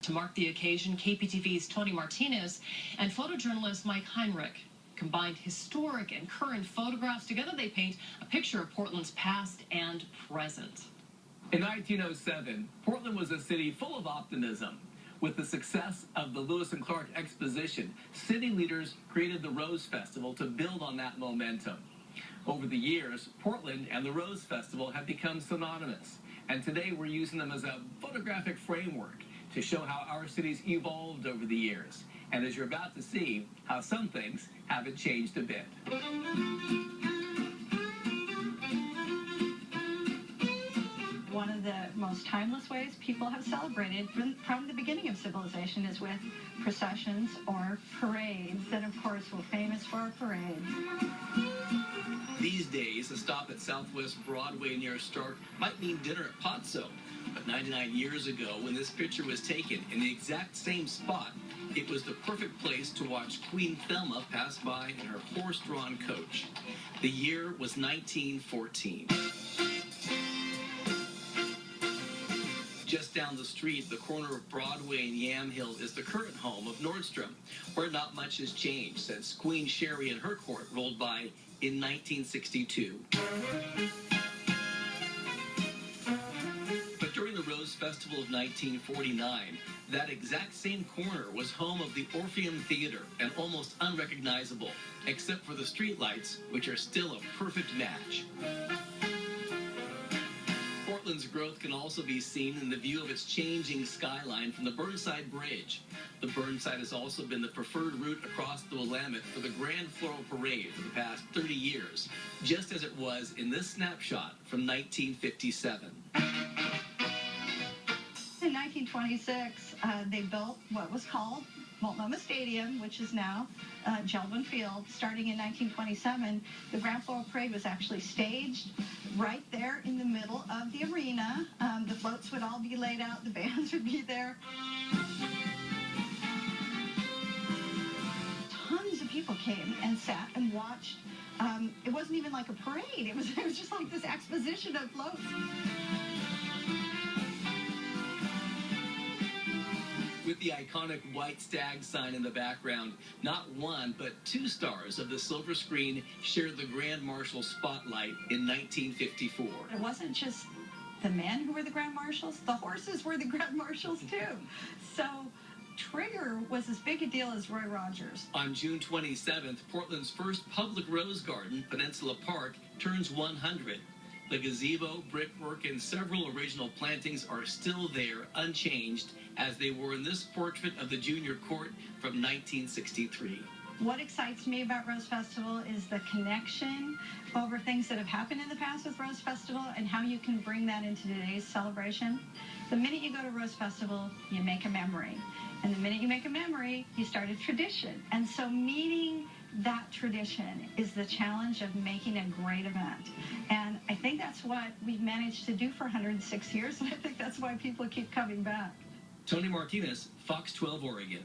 To mark the occasion, KPTV's Tony Martinez and photojournalist Mike Heinrich combined historic and current photographs. Together they paint a picture of Portland's past and present. In 1907, Portland was a city full of optimism. With the success of the Lewis and Clark Exposition, city leaders created the Rose Festival to build on that momentum. Over the years, Portland and the Rose Festival have become synonymous, and today we're using them as a photographic framework to show how our city's evolved over the years, and as you're about to see, how some things haven't changed a bit. One of the most timeless ways people have celebrated from the beginning of civilization is with processions or parades, and of course we're famous for our parades. These days, a stop at Southwest Broadway near Stark might mean dinner at Pozzo. But 99 years ago, when this picture was taken in the exact same spot, it was the perfect place to watch Queen Thelma pass by in her horse-drawn coach. The year was 1914. Just down the street, the corner of Broadway and Yamhill is the current home of Nordstrom, where not much has changed since Queen Sherry and her court rolled by in 1962. But during the Rose Festival of 1949, that exact same corner was home of the Orpheum Theater and almost unrecognizable, except for the streetlights, which are still a perfect match. Portland's growth can also be seen in the view of its changing skyline from the Burnside Bridge. The Burnside has also been the preferred route across the Willamette for the Grand Floral Parade for the past 30 years, just as it was in this snapshot from 1957. In 1926, they built what was called Multnomah Stadium, which is now Jelvin Field. Starting in 1927, the Grand Floral Parade was actually staged right there in the middle of the arena. The floats would all be laid out, the bands would be there. Tons of people came and sat and watched. It wasn't even like a parade. It was just like this exposition of floats. With the iconic white stag sign in the background, not one but two stars of the silver screen shared the Grand Marshal spotlight in 1954. It wasn't just the men who were the Grand Marshals, the horses were the Grand Marshals too. So Trigger was as big a deal as Roy Rogers. On June 27th, Portland's first public rose garden, Peninsula Park, turns 100. The gazebo, brickwork, and several original plantings are still there, unchanged, as they were in this portrait of the Junior Court from 1963. What excites me about Rose Festival is the connection over things that have happened in the past with Rose Festival and how you can bring that into today's celebration. The minute you go to Rose Festival, you make a memory. And the minute you make a memory, you start a tradition. And so meeting that tradition is the challenge of making a great event. And I think that's what we've managed to do for 106 years, and I think that's why people keep coming back. Tony Martinez, Fox 12 Oregon.